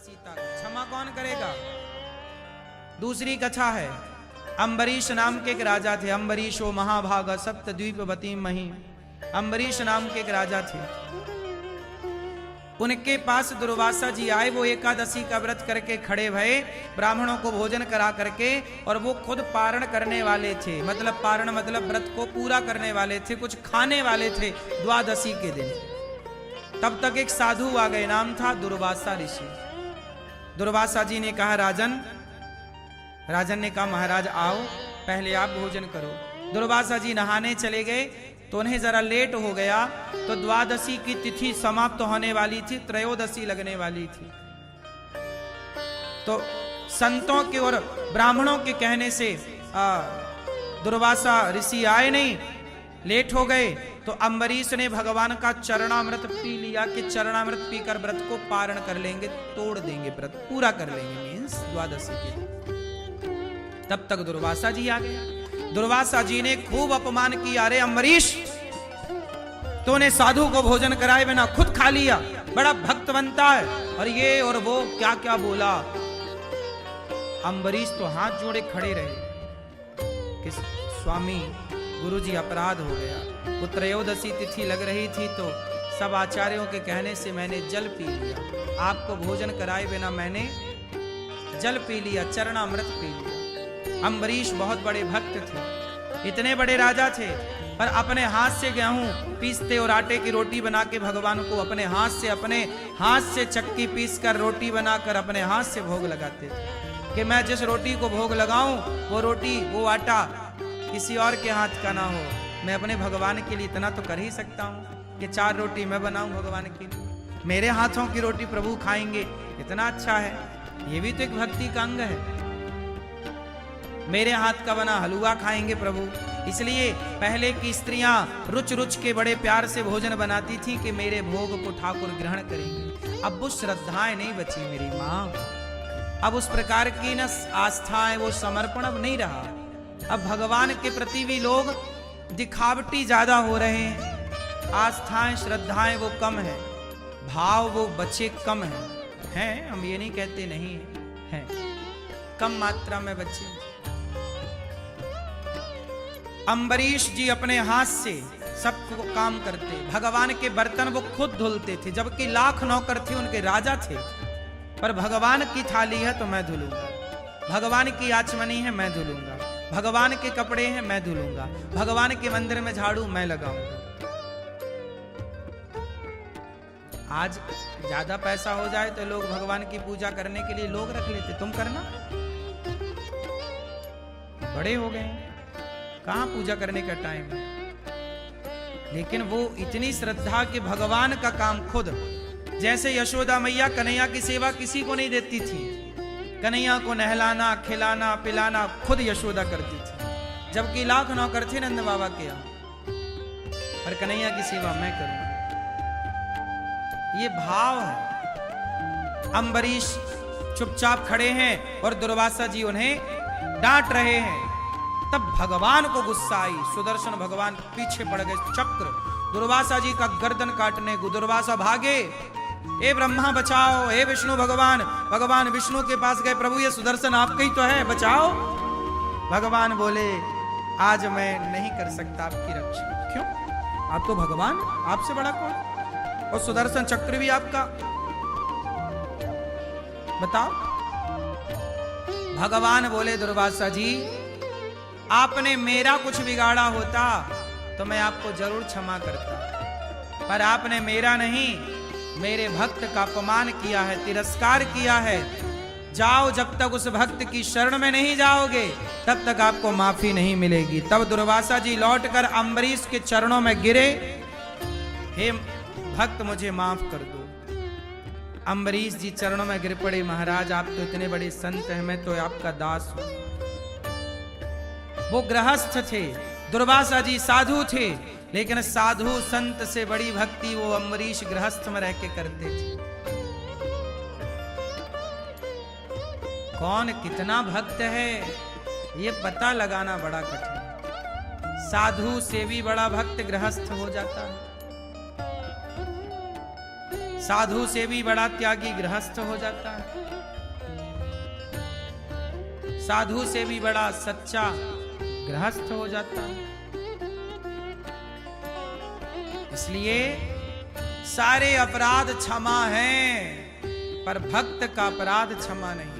सीता को क्षमा कौन करेगा। दूसरी कथा है, अम्बरीश नाम के एक राजा थे। अम्बरीशो महाभागा सप्तद्वीपवती मही। अम्बरीश नाम के एक राजा थे। उनके पास दुर्वासा जी आए। वो एकादशी का व्रत करके खड़े भये, ब्राह्मणों को भोजन करा करके, और वो खुद पारण करने वाले थे। मतलब पारण मतलब व्रत को पूरा करने वाले थे, कुछ खाने वाले थे द्वादशी के दिन। तब तक एक साधु आ गए, नाम था दुर्वासा ऋषि। दुर्वासा जी ने कहा राजन ने कहा महाराज आओ, पहले आप भोजन करो। दुर्वासा जी नहाने चले गए तो उन्हें जरा लेट हो गया, तो द्वादशी की तिथि समाप्त होने वाली थी, त्रयोदशी लगने वाली थी। तो संतों के और ब्राह्मणों के कहने से दुर्वासा ऋषि आए नहीं, लेट हो गए। तो अम्बरीश ने भगवान का चरणामृत पी लिया कि चरणामृत पीकर व्रत को पारण कर लेंगे, तोड़ देंगे, व्रत पूरा कर लेंगे, मीन्स द्वादशी के। तब तक दुर्वासा जी आ गए। दुर्वासा जी ने खूब अपमान किया, अरे अम्बरीश तूने साधु को भोजन कराए बिना खुद खा लिया, बड़ा भक्त बनता है, और ये और वो क्या क्या बोला। अम्बरीश तो हाथ जोड़े खड़े रहे कि स्वामी गुरुजी अपराध हो गया। वो त्रयोदशी तिथि लग रही थी तो सब आचार्यों के कहने से मैंने जल पी लिया, आपको भोजन कराए बिना मैंने जल पी लिया, चरणामृत पी लिया। अम्बरीश बहुत बड़े भक्त थे, इतने बड़े राजा थे, पर अपने हाथ से गेहूं पीसते और आटे की रोटी बना के भगवान को अपने हाथ से चक्की पीस कर रोटी बनाकर अपने हाथ से भोग लगाते थे कि मैं जिस रोटी को भोग लगाऊं वो रोटी वो आटा किसी और के हाथ का ना हो। मैं अपने भगवान के लिए इतना तो कर ही सकता हूं कि 4 रोटी मैं बनाऊं भगवान के लिए, मेरे हाथों की रोटी प्रभु खाएंगे, इतना अच्छा है। ये भी तो एक भक्ति का अंग है, मेरे हाथ का बना हलवा खाएंगे प्रभु। इसलिए पहले की स्त्रियां रुच के बड़े प्यार से भोजन बनाती थी कि मेरे भोग को ठाकुर ग्रहण करेंगे। अब वो श्रद्धाएं नहीं बची मेरी माँ, अब उस प्रकार की न आस्थाएं, वो समर्पण अब नहीं रहा। अब भगवान के प्रति भी लोग दिखावटी ज्यादा हो रहे हैं, आस्थाएं श्रद्धाएं वो कम है, भाव वो बच्चे कम हैं। हम ये नहीं कहते नहीं है, कम मात्रा में बच्चे। अम्बरीश जी अपने हाथ से सब काम करते, भगवान के बर्तन वो खुद धुलते थे, जबकि लाख नौकर थे, उनके राजा थे। पर भगवान की थाली है तो मैं धुलूंगा, भगवान की आचमनी है मैं धुलूंगा, भगवान के कपड़े हैं मैं धुलूंगा, भगवान के मंदिर में झाड़ू मैं लगाऊंगा। आज ज्यादा पैसा हो जाए तो लोग भगवान की पूजा करने के लिए लोग रख लेते, तुम करना, बड़े हो गए, कहां पूजा करने का टाइम है। लेकिन वो इतनी श्रद्धा कि भगवान का काम खुद, जैसे यशोदा मैया कन्हैया की सेवा किसी को नहीं देती थी, कन्हैया को नहलाना खिलाना पिलाना खुद यशोदा करती थी, जबकि लाख नौकर थे नंद बाबा के यहाँ, पर कन्हैया की सेवा मैं करूं। ये भाव है। अम्बरीश चुपचाप खड़े हैं और दुर्वासा जी उन्हें डांट रहे हैं। तब भगवान को गुस्सा आई, सुदर्शन भगवान पीछे पड़ गए, चक्र दुर्वासा जी का गर्दन काटने को। दुर्वासा भागे, ए ब्रह्मा बचाओ, हे विष्णु भगवान। भगवान विष्णु के पास गए, प्रभु ये सुदर्शन आपका ही तो है, बचाओ। भगवान बोले आज मैं नहीं कर सकता आपकी रक्षा। क्यों? आप तो भगवान, आपसे बड़ा कौन? और सुदर्शन चक्र भी आपका, बताओ। भगवान बोले दुर्वासा जी आपने मेरा कुछ बिगाड़ा होता तो मैं आपको जरूर क्षमा करता, पर आपने मेरा नहीं, मेरे भक्त का अपमान किया है, तिरस्कार किया है। जाओ, जब तक उस भक्त की शरण में नहीं जाओगे तब तक आपको माफी नहीं मिलेगी। तब दुर्वासा जी लौटकर अम्बरीश के चरणों में गिरे, हे भक्त मुझे माफ कर दो। अम्बरीश जी चरणों में गिर पड़े, महाराज आप तो इतने बड़े संत हैं, मैं तो आपका दास हूं। वो गृहस्थ थे, दुर्वासा जी साधु थे, लेकिन साधु संत से बड़ी भक्ति वो अम्बरीश गृहस्थ में रह के करते थे। कौन कितना भक्त है ये पता लगाना बड़ा कठिन। साधु से भी बड़ा भक्त गृहस्थ हो जाता है। साधु से भी बड़ा त्यागी गृहस्थ हो जाता है, साधु से भी बड़ा सच्चा गृहस्थ हो जाता है। इसलिए सारे अपराध क्षमा हैं, पर भक्त का अपराध क्षमा नहीं।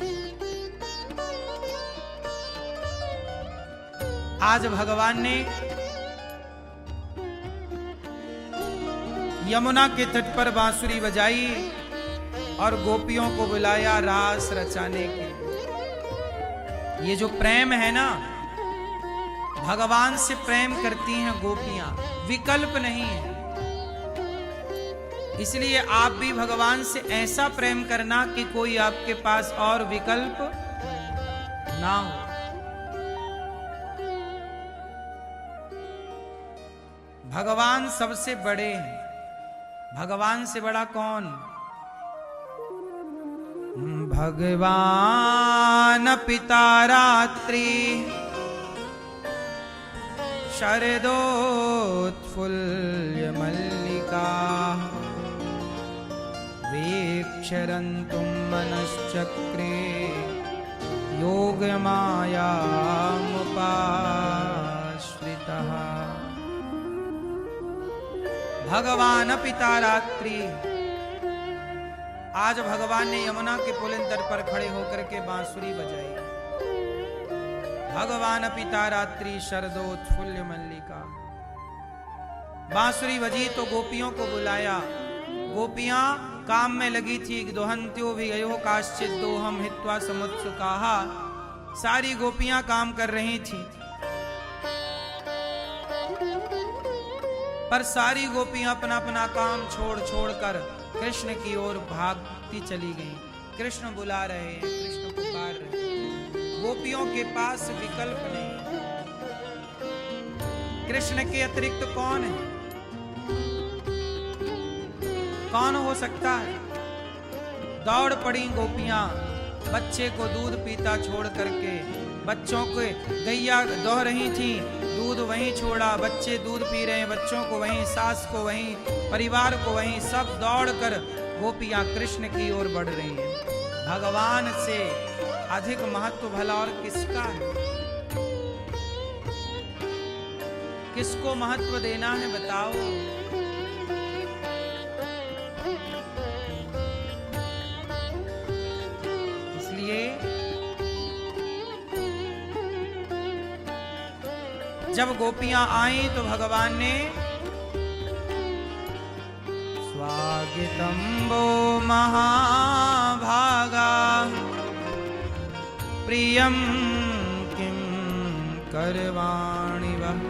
आज भगवान ने यमुना के तट पर बांसुरी बजाई और गोपियों को बुलाया रास रचाने के लिए। ये जो प्रेम है ना, भगवान से प्रेम करती हैं गोपियां, विकल्प नहीं है। इसलिए आप भी भगवान से ऐसा प्रेम करना कि कोई आपके पास और विकल्प ना हो। भगवान सबसे बड़े हैं, भगवान से बड़ा कौन? भगवान पिता रात्रि शरदोत्फुल्ल मल्लिका वीक्षरन्तुं मनश्चक्रे योगमायामुपाश्रितः। भगवान पिता रात्रि। आज भगवान ने यमुना के पुलिन तट पर खड़े होकर के बांसुरी बजाई। भगवान पिता रात्रि शरदोत्फुल्ल मल्लिका। बांसुरी बजी तो गोपियों को बुलाया। गोपियां काम में लगी थी। दोहंत्यो भी गयो काश्चित दोहम हित्वा समुत्सुकाहा। सारी गोपियां काम कर रही थी, पर सारी गोपियां अपना अपना काम छोड़ छोड़ कर कृष्ण की ओर भागती चली गईं। कृष्ण बुला रहे हैं, कृष्ण पुकार रहे हैं। गोपियों के पास विकल्प नहीं। कृष्ण के अतिरिक्त कौन है? कौन हो सकता है? दौड़ पड़ी गोपियां, बच्चे को दूध पीता छोड़ करके। बच्चों को गैया दोह रही थी, दूध वहीं छोड़ा, बच्चे दूध पी रहे हैं, बच्चों को वहीं, सास को वहीं, परिवार को वहीं, सब दौड़कर गोपियां कृष्ण की ओर बढ़ रही हैं। भगवान से अधिक महत्व भला और किसका है? किसको महत्व देना है बताओ? इसलिए जब गोपियां आई तो भगवान ने स्वागतम वो महाभागा प्रियम किम करवाणि वः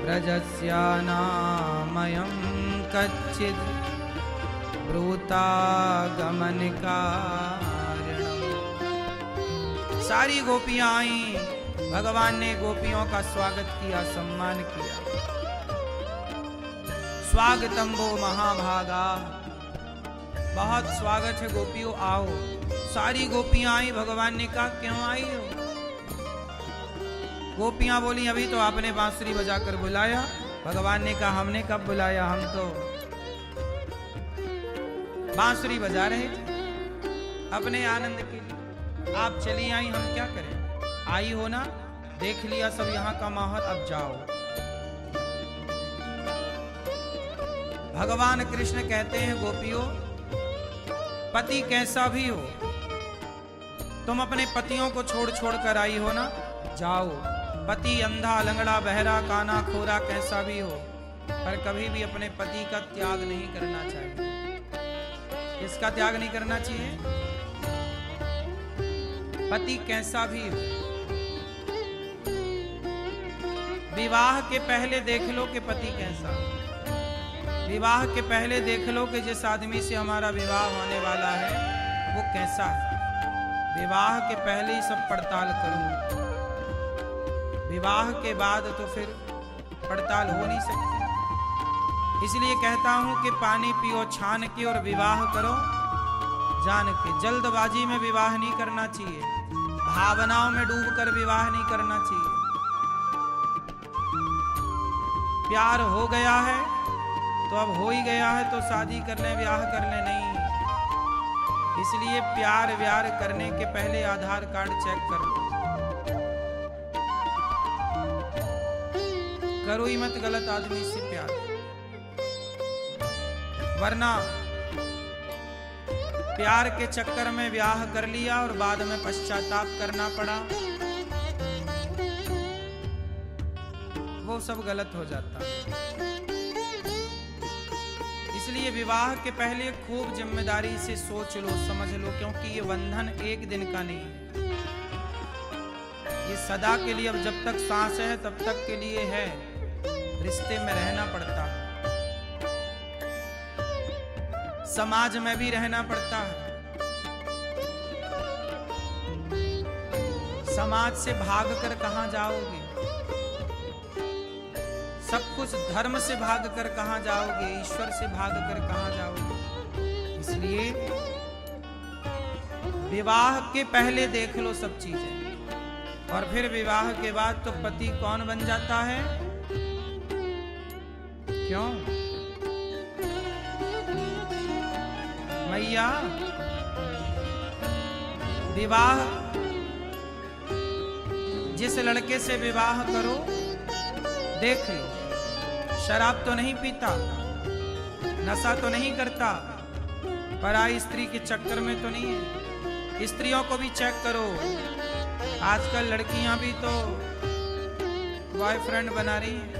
ब्रजस्यानामयं कच्चित् ब्रूतागमन कारणम्। सारी गोपियां आई। भगवान ने गोपियों का स्वागत किया, सम्मान किया। स्वागतम वो महाभागा। बहुत स्वागत है गोपियों, आओ। सारी गोपियां आई। भगवान ने कहा क्यों आई हो? गोपियां बोली अभी तो आपने बांसुरी बजाकर बुलाया। भगवान ने कहा हमने कब बुलाया, हम तो बांसुरी बजा रहे थे अपने आनंद के लिए। आप चली आई, हम क्या करें? आई हो ना, देख लिया सब यहाँ का माहौल, अब जाओ। भगवान कृष्ण कहते हैं गोपियों, पति कैसा भी हो, तुम अपने पतियों को छोड़ छोड़ कर आई हो ना, जाओ। पति अंधा, लंगड़ा, बहरा, काना, खोरा कैसा भी हो, पर कभी भी अपने पति का त्याग नहीं करना चाहिए। किसका त्याग नहीं करना चाहिए? पति कैसा भी हो। विवाह के पहले देख लो कि पति कैसा। विवाह के पहले देख लो कि जिस आदमी से हमारा विवाह होने वाला है वो कैसा है। विवाह के पहले ही सब पड़ताल करो। विवाह के बाद तो फिर पड़ताल हो नहीं सकती। इसलिए कहता हूं कि पानी पियो छान के और विवाह करो जान के। जल्दबाजी में विवाह नहीं करना चाहिए, भावनाओं में डूबकर विवाह नहीं करना चाहिए। प्यार हो गया है तो अब हो ही गया है तो शादी कर लें, ब्याह कर लें, नहीं। इसलिए प्यार व्यार करने के पहले आधार कार्ड चेक कर लो। करो ही मत गलत आदमी से प्यार, वरना प्यार के चक्कर में ब्याह कर लिया और बाद में पश्चाताप करना पड़ा, वो सब गलत हो जाता है। इसलिए विवाह के पहले खूब जिम्मेदारी से सोच लो, समझ लो, क्योंकि ये बंधन एक दिन का नहीं है, ये सदा के लिए। अब जब तक सांस है तब तक के लिए है, रिश्ते में रहना पड़ता है, समाज में भी रहना पड़ता है। समाज से भागकर कहां जाओगे? सब कुछ धर्म से भागकर कहां जाओगे? ईश्वर से भागकर कहां जाओगे? इसलिए विवाह के पहले देख लो सब चीजें, और फिर विवाह के बाद तो पति कौन बन जाता है। क्यों मैया? विवाह, जिस लड़के से विवाह करो, देख लो, शराब तो नहीं पीता, नशा तो नहीं करता, पराई स्त्री के चक्कर में तो नहीं है। स्त्रियों को भी चेक करो, आजकल लड़कियां भी तो बॉयफ्रेंड बना रही हैं।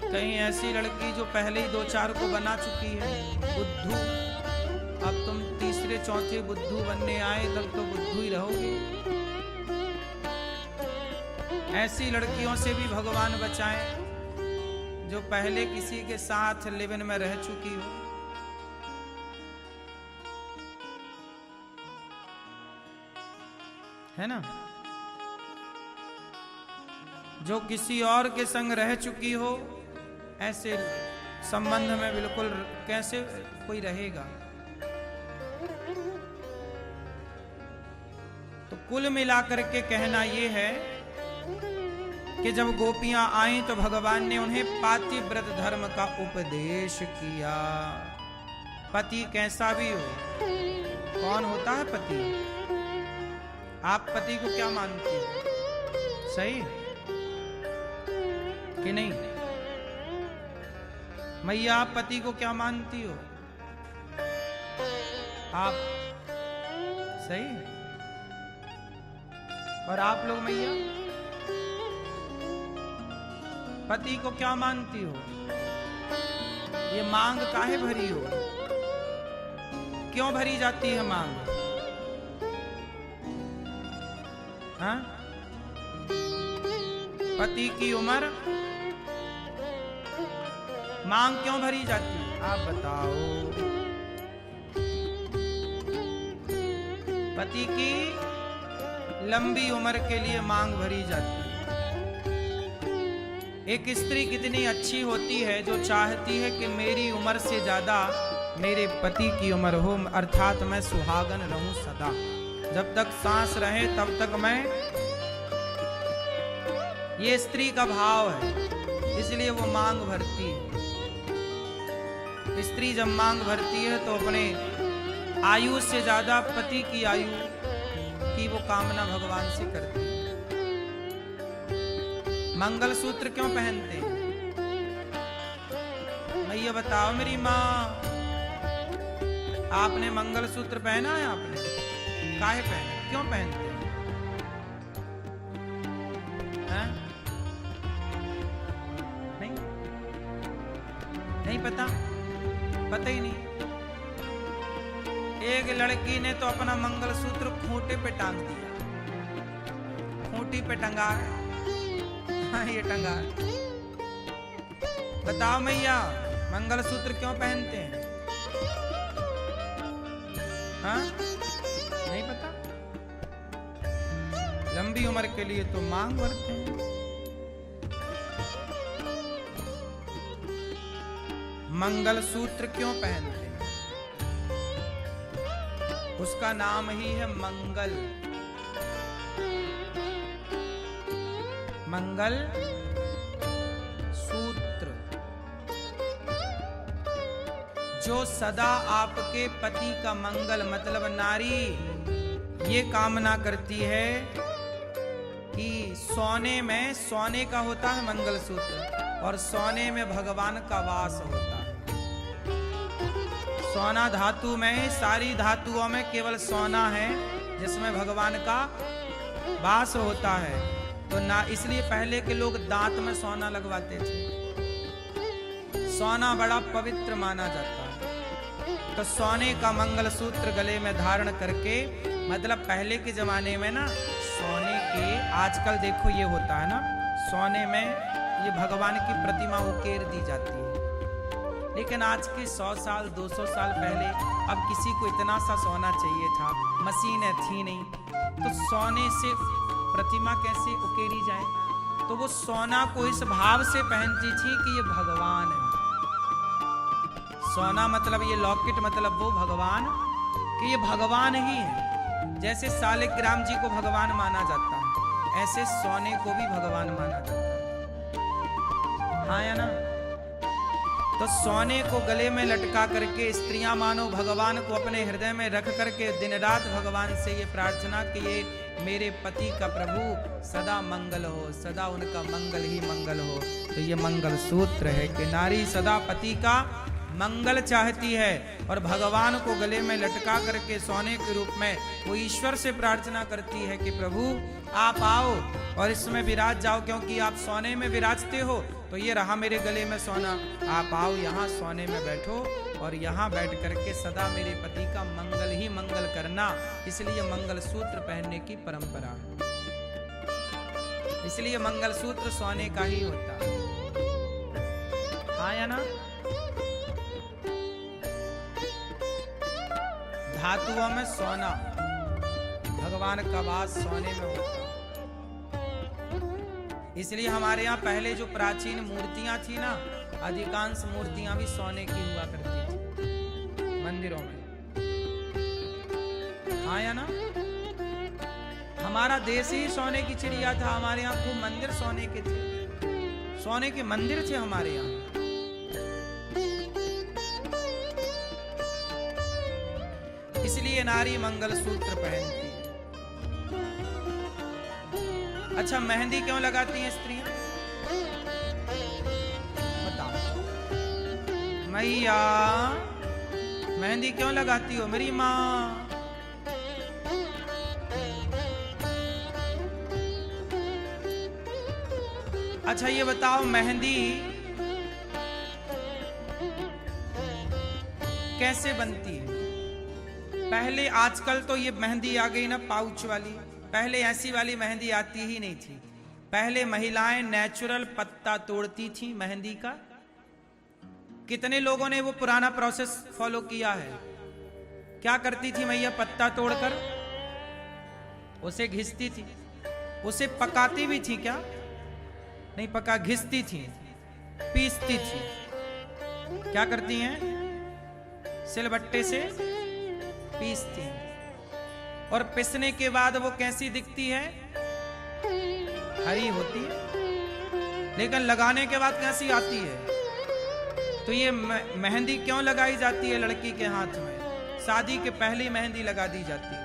कहीं ऐसी लड़की जो पहले ही 2-4 को बना चुकी है, बुद्धू, अब तुम तीसरे चौथे बुद्धू बनने आए, तब तो बुद्धू ही रहोगे। ऐसी लड़कियों से भी भगवान बचाएं जो पहले किसी के साथ लिव इन में रह चुकी हो। है ना? जो किसी और के संग रह चुकी हो, ऐसे संबंध में बिल्कुल कैसे कोई रहेगा? तो कुल मिलाकर के कहना यह है कि जब गोपियां आईं तो भगवान ने उन्हें पातिव्रत धर्म का उपदेश किया। पति कैसा भी हो, कौन होता है पति? आप पति को क्या मानती हो? सही कि नहीं? मैया, आप पति को क्या मानती हो? आप सही? और आप लोग मैया पति को क्या मानती हो? ये मांग काहे भरी हो? क्यों भरी जाती है मांग? हाँ? पति की उम्र, मांग क्यों भरी जाती है? आप बताओ। पति की लंबी उम्र के लिए मांग भरी जाती है। एक स्त्री कितनी अच्छी होती है जो चाहती है कि मेरी उम्र से ज्यादा मेरे पति की उम्र हो, अर्थात मैं सुहागन रहूं सदा, जब तक सांस रहे तब तक मैं। ये स्त्री का भाव है, इसलिए वो मांग भरती है। स्त्री जब मांग भरती है तो अपने आयु से ज्यादा पति की आयु की वो कामना भगवान से करती है। मंगलसूत्र क्यों पहनते हैं? भैया बताओ मेरी माँ, आपने मंगलसूत्र पहना है? आपने काहे पहना? क्यों पहनते हैं? नहीं, नहीं पता? पता ही नहीं। एक लड़की ने तो अपना मंगलसूत्र खूंटे पे टांग दिया, खूंटी पे टंगा है। हाँ, ये टंगा है। बताओ मैया, मंगलसूत्र क्यों पहनते हैं? हाँ, नहीं पता? लंबी उम्र के लिए तो मांग भरते हैं। मंगलसूत्र क्यों पहनते हैं? उसका नाम ही है मंगल। मंगल सूत्र। जो सदा आपके पति का मंगल, मतलब नारी ये कामना करती है कि सोने में, सोने का होता है मंगलसूत्र और सोने में भगवान का वास होता है। सोना धातु में, सारी धातुओं में केवल सोना है जिसमें भगवान का वास होता है। तो ना, इसलिए पहले के लोग दांत में सोना लगवाते थे। सोना बड़ा पवित्र माना जाता है। तो सोने का मंगलसूत्र गले में धारण करके, मतलब पहले के जमाने में ना सोने के, आजकल देखो ये होता है ना, सोने में ये भगवान की प्रतिमा उकेर दी जाती है। लेकिन आज के 100 साल 200 साल पहले, अब किसी को इतना सा सोना चाहिए था, मशीनें थी नहीं, तो सोने से प्रतिमा कैसे उकेरी जाए? तो वो सोना को इस भाव से पहनती थी कि ये भगवान है। सोना मतलब ये लॉकेट, मतलब वो भगवान, कि ये भगवान ही है। जैसे सालिग्राम जी को भगवान माना जाता है, ऐसे सोने को भी भगवान माना जाता है। हाँ या ना? तो सोने को गले में लटका करके स्त्रियां मानो भगवान को अपने हृदय में रख करके दिन रात भगवान से ये प्रार्थना कि ये मेरे पति का प्रभु सदा मंगल हो, सदा उनका मंगल ही मंगल हो। तो ये मंगल सूत्र है कि नारी सदा पति का मंगल चाहती है और भगवान को गले में लटका करके सोने के रूप में वो ईश्वर से प्रार्थना करती है कि प्रभु आप आओ और इसमें विराज जाओ, क्योंकि आप सोने में विराजते हो। तो ये रहा मेरे गले में सोना, आप आओ यहाँ सोने में बैठो और यहाँ बैठ करके सदा मेरे पति का मंगल ही मंगल करना। इसलिए मंगल सूत्र पहनने की परंपरा है, इसलिए मंगल सूत्र सोने का ही होता है। हाँ या ना? धातुओं में सोना, भगवान का वास सोने में होता है। इसलिए हमारे यहाँ पहले जो प्राचीन मूर्तियां थी ना, अधिकांश मूर्तियां भी सोने की हुआ करती थी मंदिरों में। हाँ या ना? हमारा देश ही सोने की चिड़िया था। हमारे यहाँ खूब मंदिर सोने के थे, सोने के मंदिर थे हमारे यहाँ। इसलिए नारी मंगल सूत्र पहनती है। अच्छा, मेहंदी क्यों लगाती हैं स्त्रियां? बताओ मैया, मेहंदी क्यों लगाती हो मेरी माँ? अच्छा ये बताओ, मेहंदी कैसे बनती है? पहले, आजकल तो ये मेहंदी आ गई ना पाउच वाली, पहले ऐसी वाली मेहंदी आती ही नहीं थी। पहले महिलाएं नेचुरल पत्ता तोड़ती थी मेहंदी का। कितने लोगों ने वो पुराना प्रोसेस फॉलो किया है? क्या करती थी मैया? पत्ता तोड़कर उसे घिसती थी, उसे पकाती भी थी क्या? नहीं पका, घिसती थी, पीसती थी। क्या करती हैं? सिलबट्टे से पीसती हैं। और पिसने के बाद वो कैसी दिखती है? हरी होती है, लेकिन लगाने के बाद कैसी आती है? तो ये मेहंदी क्यों लगाई जाती है लड़की के हाथ में? शादी के पहले मेहंदी लगा दी जाती है।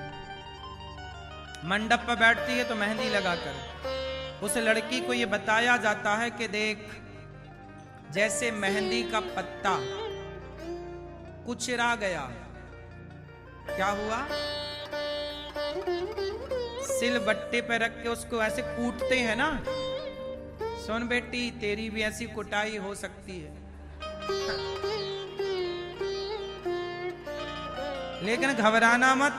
मंडप पर बैठती है तो मेहंदी लगाकर उस लड़की को ये बताया जाता है कि देख, जैसे मेहंदी का पत्ता कुचरा गया, क्या हुआ? सिलबट्टे पे रख के उसको ऐसे कूटते हैं ना। सुन बेटी, तेरी भी ऐसी कुटाई हो सकती है, लेकिन घबराना मत।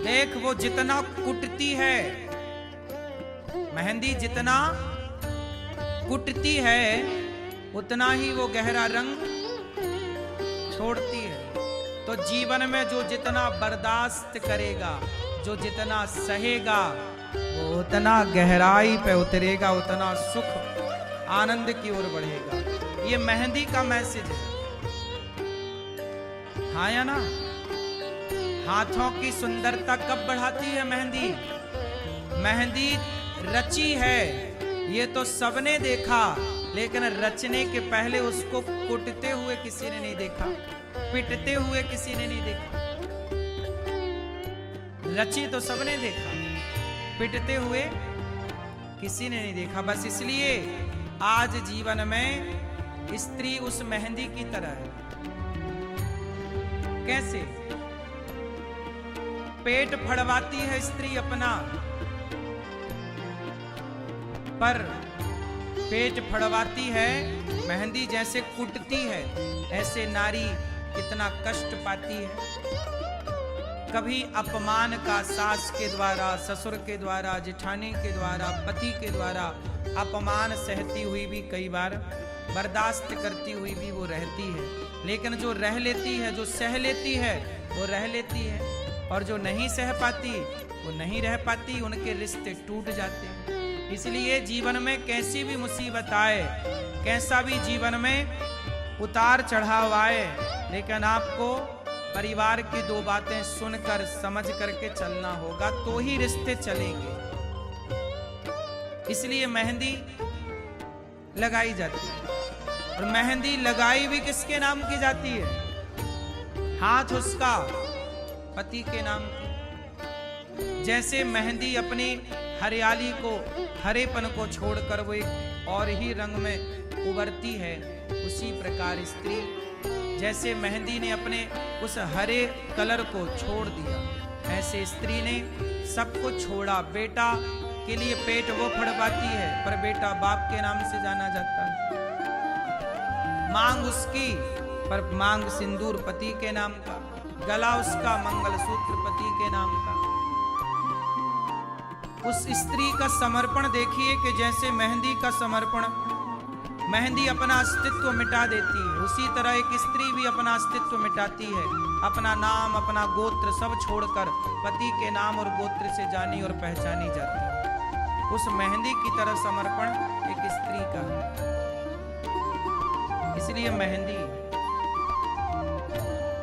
देख, वो जितना कुटती है मेहंदी, जितना कुटती है उतना ही वो गहरा रंग छोड़ती है। तो जीवन में जो जितना बर्दाश्त करेगा, जो जितना सहेगा, वो उतना गहराई पे उतरेगा, उतना सुख आनंद की ओर बढ़ेगा। ये मेहंदी का मैसेज है। हाँ या ना? हाथों की सुंदरता कब बढ़ाती है मेहंदी? मेहंदी रची है ये तो सबने देखा, लेकिन रचने के पहले उसको कुटते हुए किसी ने नहीं देखा, पिटते हुए किसी ने नहीं देखा। रची तो सबने देखा, पिटते हुए किसी ने नहीं देखा। बस इसलिए आज जीवन में स्त्री उस मेहंदी की तरह है। कैसे? पेट फड़वाती है स्त्री अपना, पर पेट फड़वाती है, मेहंदी जैसे कुटती है, ऐसे नारी कितना कष्ट पाती है। कभी अपमान का सास के द्वारा, ससुर के द्वारा, जेठानी के द्वारा, पति के द्वारा अपमान सहती हुई भी कई बार बर्दाश्त करती हुई भी वो रहती है। लेकिन जो रह लेती है, जो सह लेती है, वो रह लेती है। और जो नहीं सह पाती, वो नहीं रह पाती, उनके रिश्ते टूट जाते हैं। इसलिए जीवन में कैसी भी मुसीबत आए, कैसा भी जीवन में उतार चढ़ाव आए, लेकिन आपको परिवार की दो बातें सुनकर समझ करके चलना होगा, तो ही रिश्ते चलेंगे। इसलिए मेहंदी लगाई जाती है। और मेहंदी लगाई भी किसके नाम की जाती है? हाथ उसका पति के नाम की। जैसे मेहंदी अपनी हरियाली को, हरेपन को छोड़कर वो एक और ही रंग में उभरती है, उसी प्रकार स्त्री जैसे मेहंदी ने अपने उस हरे कलर को छोड़ दिया, ऐसे स्त्री ने सब कुछ छोड़ा। बेटा के लिए पेट वो फड़वाती है, पर बेटा बाप के नाम से जाना जाता है। मांग उसकी, पर मांग सिंदूर पति के नाम का। गला उसका मंगलसूत्र पति के नाम का। उस स्त्री का समर्पण देखिए कि जैसे मेहंदी का समर्पण, मेहंदी अपना अस्तित्व मिटा देती है, उसी तरह एक स्त्री भी अपना अस्तित्व मिटाती है। अपना नाम, अपना गोत्र सब छोड़कर पति के नाम और गोत्र से जानी और पहचानी जाती है। उस मेहंदी की तरह समर्पण एक स्त्री का है। इसलिए मेहंदी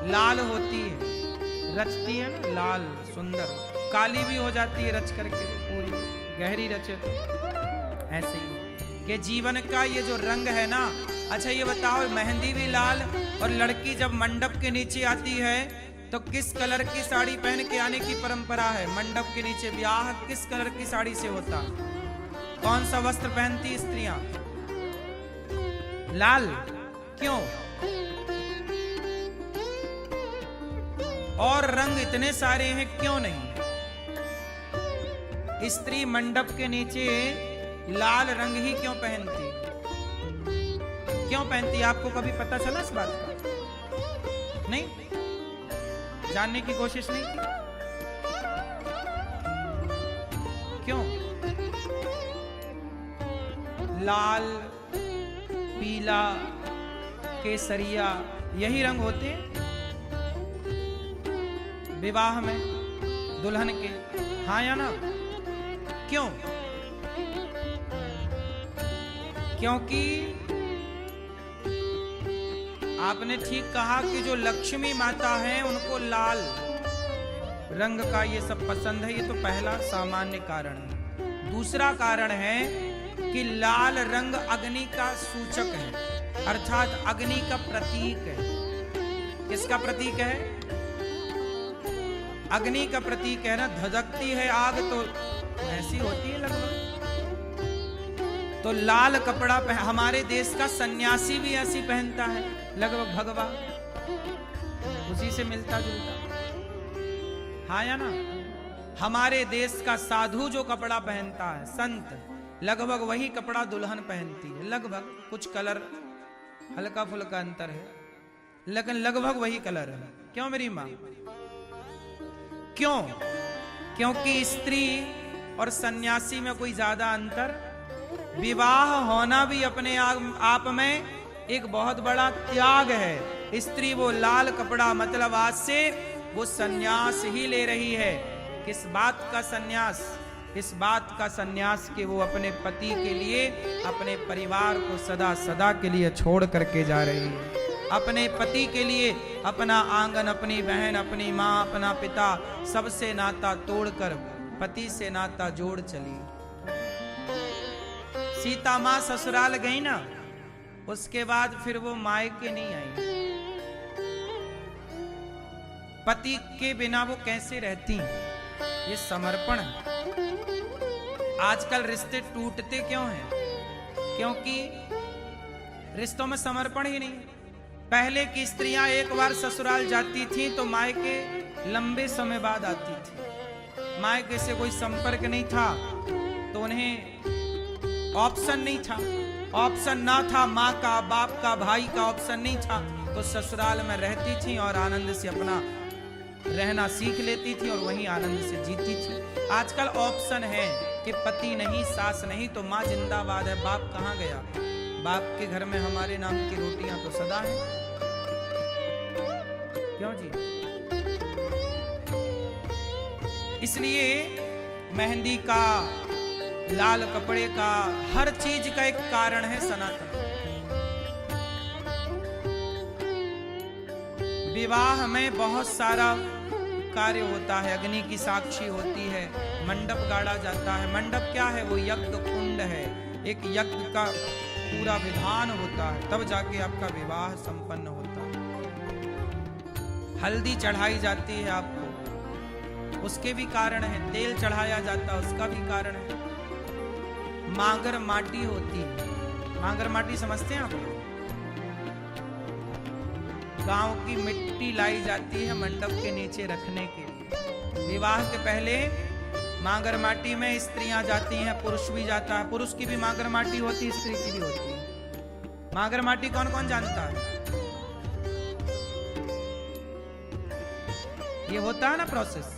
लाल होती है, रचती है ना, लाल सुंदर। काली भी हो जाती है रच करके, पूरी गहरी रच। ऐसे ही कि जीवन का ये जो रंग है ना। अच्छा ये बताओ, मेहंदी भी लाल, और लड़की जब मंडप के नीचे आती है तो किस कलर की साड़ी पहन के आने की परंपरा है? मंडप के नीचे ब्याह किस कलर की साड़ी से होता? कौन सा वस्त्र पहनती स्त्रियां? लाल। क्यों? और रंग इतने सारे हैं, क्यों नहीं? स्त्री मंडप के नीचे लाल रंग ही क्यों पहनती? क्यों पहनती? आपको कभी पता चला इस बात का? नहीं? जानने की कोशिश नहीं की? क्यों? लाल, पीला, केसरिया, यही रंग होते हैं विवाह में दुल्हन के। हाँ या ना? क्यों? क्योंकि आपने ठीक कहा कि जो लक्ष्मी माता है उनको लाल रंग का ये सब पसंद है। ये तो पहला सामान्य कारण है। दूसरा कारण है कि लाल रंग अग्नि का सूचक है, अर्थात अग्नि का प्रतीक है। किसका प्रतीक है? अग्नि का प्रतीक है ना। धधकती है आग तो ऐसी होती है लगभग। तो लाल कपड़ा हमारे देश का सन्यासी भी ऐसी पहनता है लगभग, भगवा उसी से मिलता जुलता। हाँ या ना? हमारे देश का साधु जो कपड़ा पहनता है, संत, लगभग वही कपड़ा दुल्हन पहनती है। लगभग कुछ कलर हल्का फुल्का अंतर है, लेकिन लगभग वही कलर है। क्यों मेरी मां? क्यों? क्योंकि स्त्री और सन्यासी में कोई ज्यादा अंतर। विवाह होना भी अपने आप में एक बहुत बड़ा त्याग है। स्त्री वो लाल कपड़ा, मतलब आज से वो सन्यास ही ले रही है। किस बात का सन्यास? इस बात का सन्यास कि वो अपने पति के लिए अपने परिवार को सदा सदा के लिए छोड़ करके जा रही है। अपने पति के लिए अपना आंगन, अपनी बहन, अपनी माँ, अपना पिता, सबसे नाता तोड़कर पति से नाता जोड़ चली। सीता माँ ससुराल गई ना, उसके बाद फिर वो मायके नहीं आई। पति के बिना वो कैसे रहती? ये समर्पण है। आजकल रिश्ते टूटते क्यों हैं? क्योंकि रिश्तों में समर्पण ही नहीं। पहले की स्त्रियां एक बार ससुराल जाती थी तो मायके लंबे समय बाद आती थी। मायके से कोई संपर्क नहीं था तो उन्हें ऑप्शन नहीं था। ऑप्शन ना था, माँ का, बाप का, भाई का ऑप्शन नहीं था, तो ससुराल में रहती थी और आनंद से अपना रहना सीख लेती थी और वहीं आनंद से जीती थी। आजकल ऑप्शन है कि पति नहीं, सास नहीं तो माँ जिंदाबाद है, बाप कहाँ गया? बाप के घर में हमारे नाम की रोटियां तो सदा हैं। क्यों जी? इसलिए मेहंदी का, लाल कपड़े का, हर चीज का एक कारण है सनातन। विवाह में बहुत सारा कार्य होता है। अग्नि की साक्षी होती है, मंडप गाड़ा जाता है। मंडप क्या है? वो यज्ञ कुंड है। एक यज्ञ का पूरा विधान होता है, तब जाके आपका विवाह संपन्न होता है। हल्दी चढ़ाई जाती है आपको, उसके भी कारण है। तेल चढ़ाया जाता है, उसका भी कारण है। मांगर माटी होती है। मांगर माटी समझते हैं आप लोग? गांव की मिट्टी लाई जाती है मंडप के नीचे रखने के लिए। विवाह के पहले मांगर माटी में स्त्रियां जाती हैं, पुरुष भी जाता है। पुरुष की भी मांगर माटी होती है, स्त्री की भी होती है। मांगर माटी कौन कौन जानता है? ये होता है ना प्रोसेस।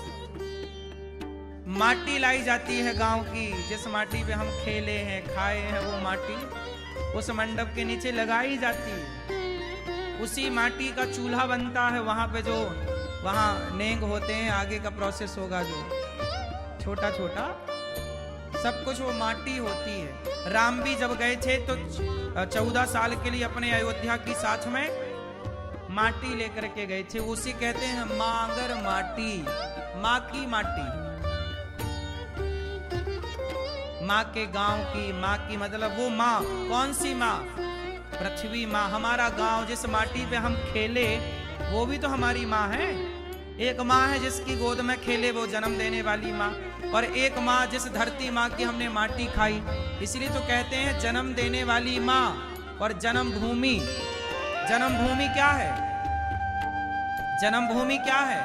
माटी लाई जाती है गांव की, जिस माटी पे हम खेले हैं, खाए हैं, वो माटी उस मंडप के नीचे लगाई जाती है। उसी माटी का चूल्हा बनता है। वहां पे जो वहां नेंग होते हैं, आगे का प्रोसेस होगा जो छोटा छोटा, सब कुछ वो माटी होती है। राम भी जब गए थे तो 14 साल के लिए अपने अयोध्या की साथ में माटी लेकर के गए थे। उसी कहते हैं मांगर माटी, माँ की माटी, माँ के गांव की। माँ की मतलब वो माँ, कौन सी माँ? पृथ्वी माँ। हमारा गांव, जिस माटी पे हम खेले, वो भी तो हमारी माँ है। एक माँ है जिसकी गोद में खेले, वो जन्म देने वाली माँ, और एक माँ जिस धरती माँ की हमने माटी खाई। इसलिए तो कहते हैं जन्म देने वाली माँ और जन्मभूमि। जन्मभूमि क्या है? जन्मभूमि क्या है?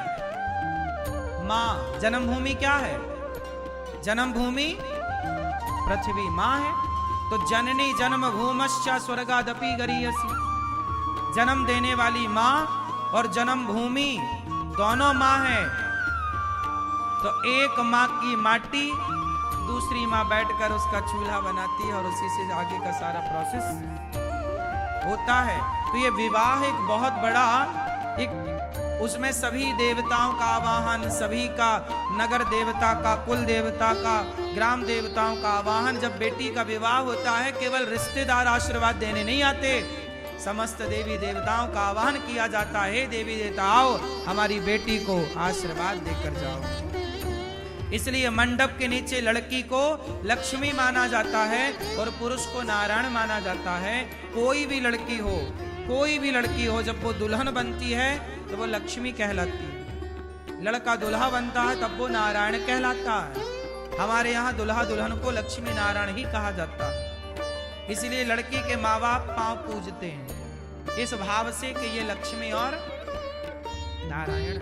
माँ। जन्मभूमि क्या है? जन्मभूमि पृथ्वी माँ है। तो जननी जन्म भूमश्च स्वर्गादपि गरीयसी। जन्म देने वाली माँ और जन्मभूमि दोनों माँ है। तो एक माँ की माटी, दूसरी माँ बैठकर उसका चूल्हा बनाती है और उसी से आगे का सारा प्रोसेस होता है। तो ये विवाह एक बहुत बड़ा, एक उसमें सभी देवताओं का आवाहन, सभी का, नगर देवता का, कुल देवता का, ग्राम देवताओं का आवाहन। जब बेटी का विवाह होता है, केवल रिश्तेदार आशीर्वाद देने नहीं आते, समस्त देवी देवताओं का आवाहन किया जाता है। देवी देवता आओ, हमारी बेटी को आशीर्वाद देकर जाओ। इसलिए मंडप के नीचे लड़की को लक्ष्मी माना जाता है और पुरुष को नारायण माना जाता है। कोई भी लड़की हो, कोई भी लड़की हो, जब वो दुल्हन बनती है तो वो लक्ष्मी कहलाती है। लड़का दूल्हा बनता है तब वो नारायण कहलाता है। हमारे यहाँ दूल्हा दुल्हन को लक्ष्मी नारायण ही कहा जाता है। इसलिए लड़की के माँ बाप पांव पूजते हैं इस भाव से कि ये लक्ष्मी और नारायण।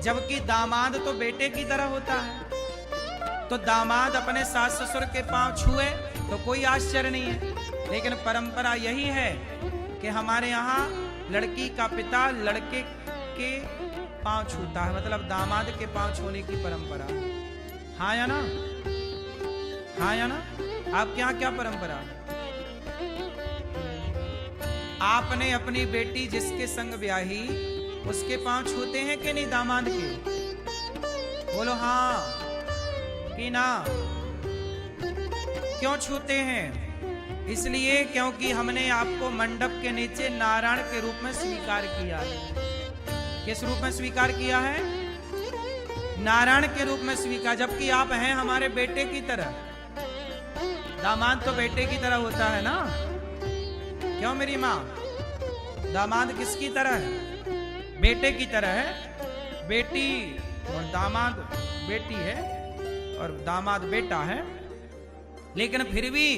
जबकि दामाद तो बेटे की तरह होता है, तो दामाद अपने सास ससुर के पांव छुए तो कोई आश्चर्य नहीं है। लेकिन परंपरा यही है कि हमारे यहाँ लड़की का पिता लड़के के पांव छूता है, मतलब दामाद के पांव छूने की परंपरा। हाँ या ना? हाँ या ना? आपके यहाँ क्या परंपरा है? आपने अपनी बेटी जिसके संग ब्याही, उसके पांव छूते हैं कि नहीं दामाद के? बोलो हाँ कि ना? क्यों छूते हैं? इसलिए क्योंकि हमने आपको मंडप के नीचे नारायण के रूप में स्वीकार किया है। किस रूप में स्वीकार किया है? नारायण के रूप में स्वीकार। जबकि आप हैं हमारे बेटे की तरह। दामाद तो बेटे की तरह होता है ना, क्यों मेरी माँ? दामाद किसकी तरह है? बेटे की तरह है। बेटी और दामाद बेटी है और दामाद बेटा है। लेकिन फिर भी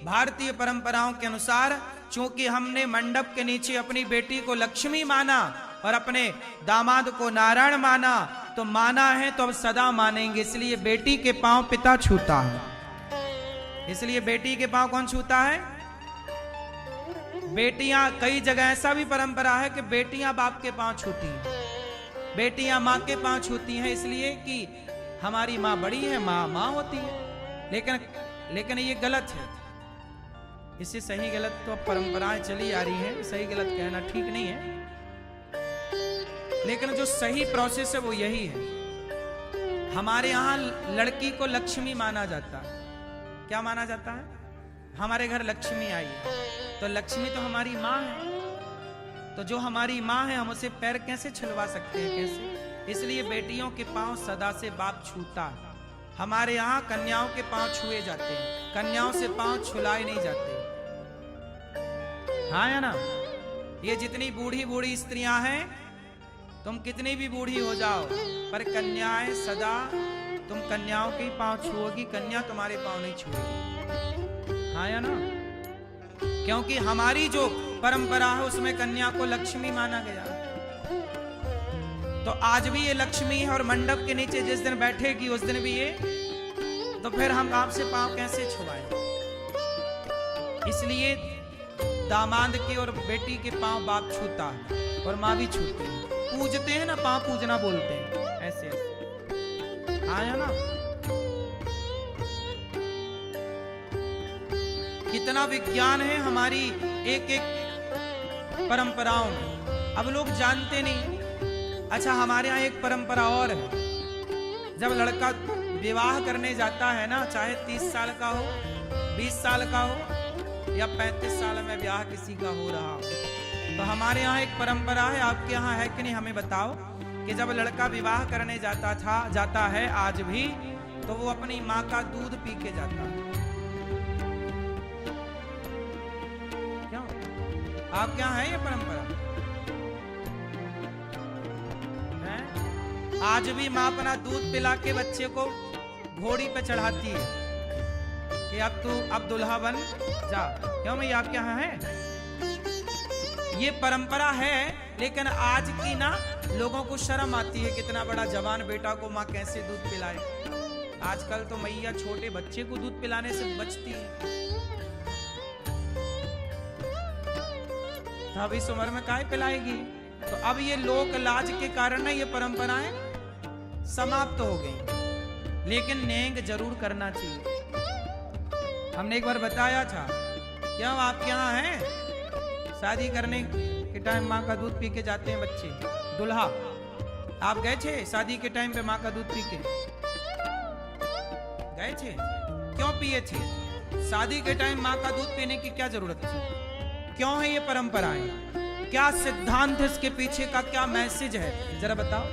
भारतीय परंपराओं के अनुसार चूंकि हमने मंडप के नीचे अपनी बेटी को लक्ष्मी माना और अपने दामाद को नारायण माना, तो माना है तो अब सदा मानेंगे। इसलिए बेटी के पांव पिता छूता है। इसलिए बेटी के पांव कौन छूता है? बेटियां, कई जगह ऐसा भी परंपरा है कि बेटियां बाप के पांव छूती हैं, बेटियां माँ के पांव छूती हैं, इसलिए कि हमारी माँ बड़ी है, माँ माँ होती है। लेकिन ये गलत है। इससे सही गलत तो अब परंपराएं चली आ रही हैं, सही गलत कहना ठीक नहीं है। लेकिन जो सही प्रोसेस है वो यही है। हमारे यहाँ लड़की को लक्ष्मी माना जाता है। क्या माना जाता है? हमारे घर लक्ष्मी आई है, तो लक्ष्मी तो हमारी माँ है, तो जो हमारी माँ है हम उसे पैर कैसे छुलवा सकते हैं? कैसे? इसलिए बेटियों के पांव सदा से बाप छूता है। हमारे यहाँ कन्याओं के पांव छुए जाते हैं, कन्याओं से पांव छुलाए नहीं जाते। हाँ या ना? ये जितनी बूढ़ी बूढ़ी स्त्रियां हैं, तुम कितनी भी बूढ़ी हो जाओ, पर कन्याएं सदा, तुम कन्याओं के पांव छुओगी, कन्या तुम्हारे पांव नहीं छुएगी। हाँ या ना? क्योंकि हमारी जो परंपरा है उसमें कन्या को लक्ष्मी माना गया। तो आज भी ये लक्ष्मी है और मंडप के नीचे जिस दिन बैठेगी उस दिन भी ये, तो फिर हम आपसे पांव कैसे छुआएं? इसलिए दामाद के और बेटी के पांव बाप छूता है और माँ भी छूती है। पूजते हैं ना, पांव पूजना बोलते हैं, ऐसे ऐसे। हाँ या ना? कितना विज्ञान है हमारी एक एक परंपराओं में, अब लोग जानते नहीं। अच्छा, हमारे यहाँ एक परंपरा और है। जब लड़का विवाह करने जाता है ना, चाहे 30 साल का हो, 20 साल का हो या 35 साल में ब्याह किसी का हो रहा हो, तो हमारे यहाँ एक परंपरा है, आपके यहाँ है कि नहीं हमें बताओ, कि जब लड़का विवाह करने जाता है आज भी, तो वो अपनी माँ का दूध पी के जाता है। क्यों? आपके यहाँ है ये परंपरा? आज भी माँ अपना दूध पिला के बच्चे को घोड़ी पे चढ़ाती है कि अब तू अब दुल्हा बन जा। क्यों भैया आपके यहाँ है? ये परंपरा है, लेकिन आज की ना लोगों को शर्म आती है, कितना बड़ा जवान बेटा को माँ कैसे दूध पिलाए। आजकल तो मैया छोटे बच्चे को दूध पिलाने से बचती है। तो अब इस उम्र में काहे पिलाएगी? तो अब ये लोक लाज के कारण ना ये परंपराएं समाप्त हो गई, लेकिन नेंग जरूर करना चाहिए। हमने एक बार बताया था, क्या आपके यहाँ है शादी करने के टाइम माँ का दूध पी के जाते हैं बच्चे, दुल्हा? आप गए थे शादी के टाइम पे माँ का दूध पी के गए थे? क्यों पिए थे? शादी के टाइम माँ का दूध पीने की क्या जरूरत थी? क्यों है ये परंपराएं? क्या सिद्धांत है इसके पीछे का? क्या मैसेज है? जरा बताओ।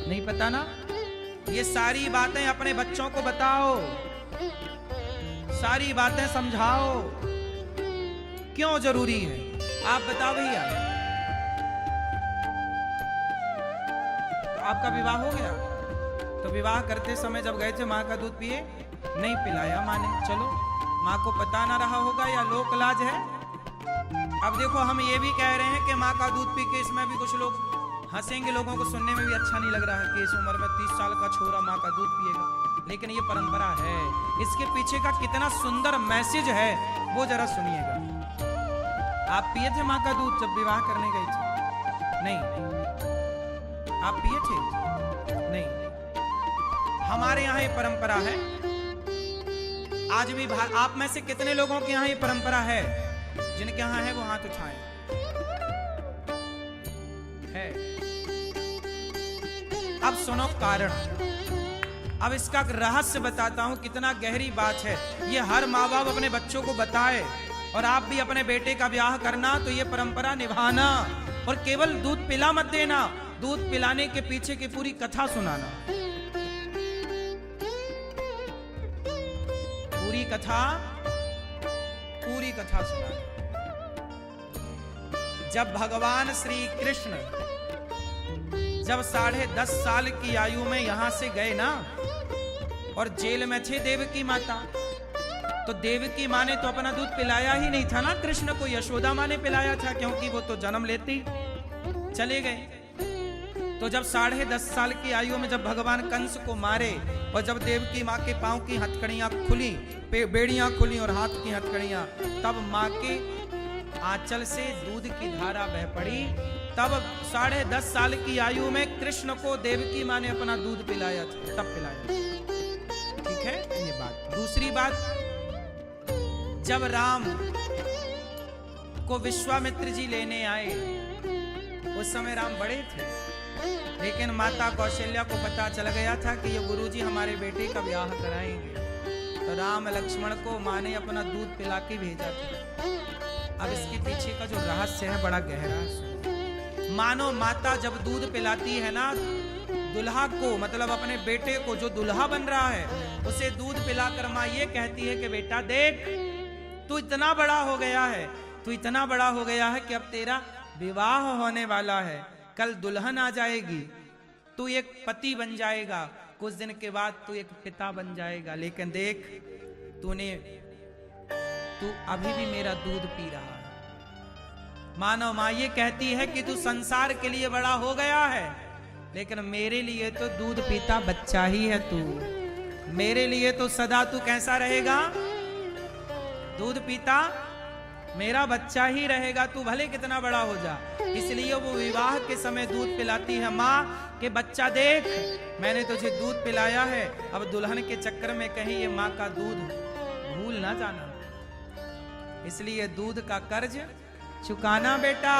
नहीं पता ना? ये सारी बातें अपने बच्चों को बताओ, सारी बातें समझाओ, क्यों जरूरी है? आप बताओ भैया। तो आपका विवाह हो गया, तो विवाह करते समय जब गए थे माँ का दूध पिए, नहीं पिलाया माँ ने। चलो, माँ को पता ना रहा होगा या लोक लाज है। अब देखो, हम ये भी कह रहे हैं कि माँ का दूध पी के, इसमें भी कुछ लोग हंसेंगे, लोगों को सुनने में भी अच्छा नहीं लग रहा है कि इस उम्र में 30 साल का छोरा माँ का दूध पिएगा, लेकिन ये परंपरा है। इसके पीछे का कितना सुंदर मैसेज है वो जरा सुनिएगा। आप पिए थे माँ का दूध जब विवाह करने गए थे? नहीं। आप पिए थे? नहीं। हमारे यहाँ ये परंपरा है आज भी। आप में से कितने लोगों के यहाँ ये परंपरा है? जिनके यहाँ है वो हाथ उठाएं। है। अब सुनो कारण। अब इसका रहस्य बताता हूं, कितना गहरी बात है ये। हर माँ बाप अपने बच्चों को बताए, और आप भी अपने बेटे का ब्याह करना तो ये परंपरा निभाना, और केवल दूध पिला मत देना, दूध पिलाने के पीछे की पूरी कथा सुनाना। कथा सुना। जब भगवान श्री कृष्ण जब 10.5 साल की आयु में यहां से गए ना, और जेल में थे देवकी माता, तो देवकी माँ ने तो अपना दूध पिलाया ही नहीं था ना कृष्ण को, यशोदा माँ ने पिलाया था, क्योंकि वो तो जन्म लेते ही चले गए। तो जब 10.5 साल की आयु में जब भगवान कंस को मारे, और जब देवकी माँ के पांव की हथकड़ियां खुली, बेड़ियां खुली और हाथ की हथकड़ियां, तब माँ के आंचल से दूध की धारा बह पड़ी। तब 10.5 साल की आयु में कृष्ण को देवकी माँ ने अपना दूध पिलाया था, तब पिलाया। ठीक है, ये बात। दूसरी बात, जब राम को विश्वामित्र जी लेने आए, उस समय राम बड़े थे, लेकिन माता कौशल्या को पता चल गया था कि ये गुरुजी हमारे बेटे का ब्याह कराएंगे। तो राम लक्ष्मण को माँ ने अपना दूध पिला के भेजा था। अब इसके पीछे का जो रहस्य है बड़ा गहरा है। मानो माता जब दूध पिलाती है ना दुल्हा को, मतलब अपने बेटे को जो दुल्हा बन रहा है, उसे दूध पिलाकर माँ ये कहती है कि बेटा देख, तू इतना बड़ा हो गया है, तू इतना बड़ा हो गया है कि अब तेरा विवाह होने वाला है, कल दुल्हन आ जाएगी, तू एक पति बन जाएगा, कुछ दिन के बाद तू एक पिता बन जाएगा, लेकिन देख तू अभी भी मेरा दूध पी रहा है। मानो माँ ये कहती है कि तू संसार के लिए बड़ा हो गया है, लेकिन मेरे लिए तो दूध पीता बच्चा ही है तू। मेरे लिए तो सदा तू कैसा रहेगा? दूध पीता मेरा बच्चा ही रहेगा, तू भले कितना बड़ा हो जा। इसलिए वो विवाह के समय दूध पिलाती है माँ के, बच्चा देख मैंने तुझे दूध पिलाया है, अब दुल्हन के चक्कर में कहीं ये माँ का दूध भूल ना जाना। इसलिए दूध का कर्ज चुकाना बेटा,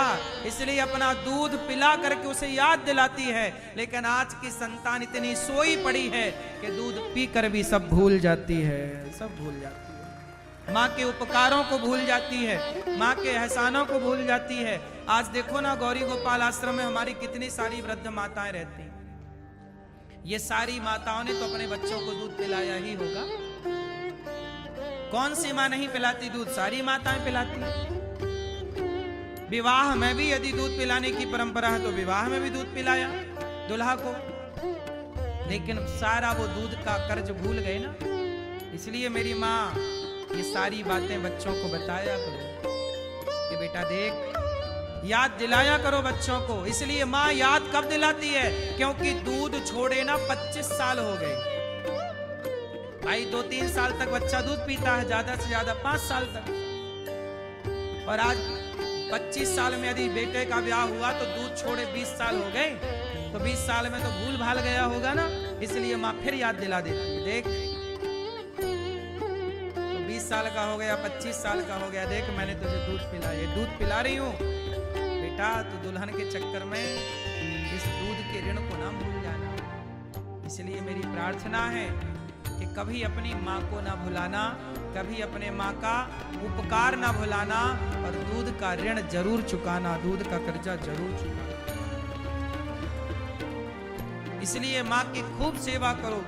इसलिए अपना दूध पिला करके उसे याद दिलाती है। लेकिन आज की संतान इतनी सोई पड़ी है कि दूध पीकर भी सब भूल जाती है, सब भूल जाती है। माँ के उपकारों को भूल जाती है, माँ के एहसानों को भूल जाती है। आज देखो ना गौरी गोपाल आश्रम में हमारी कितनी सारी वृद्ध माताएं रहती हैं। ये सारी माताओं ने तो अपने बच्चों को दूध पिलाया ही होगा। कौन सी माँ नहीं पिलाती दूध? सारी माताएं पिलाती हैं। विवाह में भी यदि दूध पिलाने की परंपरा है तो विवाह में भी दूध पिलाया दुल्हा को, लेकिन सारा वो दूध का कर्ज भूल गए ना। इसलिए मेरी माँ ये सारी बातें बच्चों को बताया करो कि बेटा देख, याद दिलाया करो बच्चों को। इसलिए माँ याद कब दिलाती है? क्योंकि दूध छोड़े ना 25 साल हो गए भाई। 2-3 साल तक बच्चा दूध पीता है, ज्यादा से ज्यादा 5 साल तक, और आज 25 साल में यदि बेटे का ब्याह हुआ तो दूध छोड़े 20 साल हो गए, तो 20 साल में तो भूल भाल गया होगा ना। इसलिए माँ फिर याद दिला देती है, देख तो 20 साल का हो गया, 25 साल का हो गया, देख मैंने तुझे दूध पिलाया, दूध पिला रही हूँ बेटा, तू दुल्हन के चक्कर में इस दूध के ऋण को ना भूल जाना। इसलिए मेरी प्रार्थना है कि कभी अपनी माँ को ना भुलाना, कभी अपने माँ का उपकार ना भुलाना, और दूध का ऋण जरूर चुकाना, दूध का कर्जा जरूर चुकाना। इसलिए माँ की खूब सेवा करो।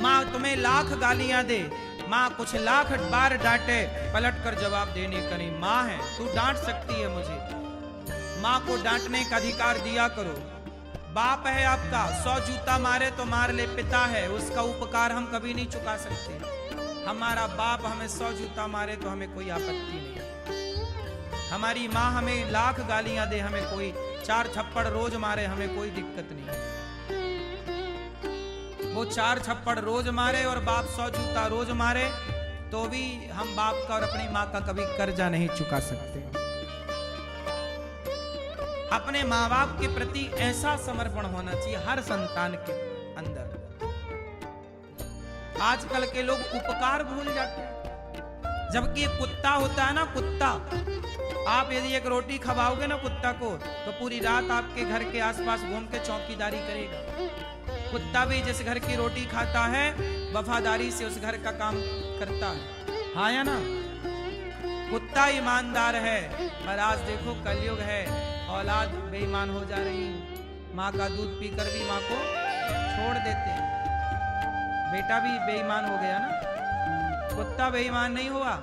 माँ तुम्हें लाख गालियां दे, माँ कुछ लाख बार डांटे, पलट कर जवाब देने का नहीं। माँ है, तू डांट सकती है मुझे, माँ को डांटने का अधिकार दिया करो। बाप है आपका, 100 जूता मारे तो मार ले, पिता है, उसका उपकार हम कभी नहीं चुका सकते। हमारा बाप हमें 100 जूता मारे तो हमें कोई आपत्ति नहीं। हमारी माँ हमें लाख गालियां दे, हमें कोई 4 थप्पड़ रोज मारे, हमें कोई दिक्कत नहीं। वो 4 थप्पड़ रोज मारे और बाप 100 जूता रोज मारे तो भी हम बाप का और अपनी माँ का कभी कर्जा नहीं चुका सकते। अपने माँ बाप के प्रति ऐसा समर्पण होना चाहिए हर संतान के अंदर। आजकल के लोग उपकार भूल जाते हैं। जबकि कुत्ता होता है ना, कुत्ता, आप यदि एक रोटी खवाओगे ना कुत्ता को, तो पूरी रात आपके घर के आसपास घूम के चौकीदारी करेगा। कुत्ता भी जिस घर की रोटी खाता है वफादारी से उस घर का काम करता है, हाँ या ना? कुत्ता ईमानदार है। पर आज देखो कलयुग है, औलाद बेईमान हो जा रही है। माँ का दूध पीकर भी माँ को छोड़ देते हैं। बेटा भी बेईमान हो गया ना। कुत्ता बेईमान नहीं हुआ।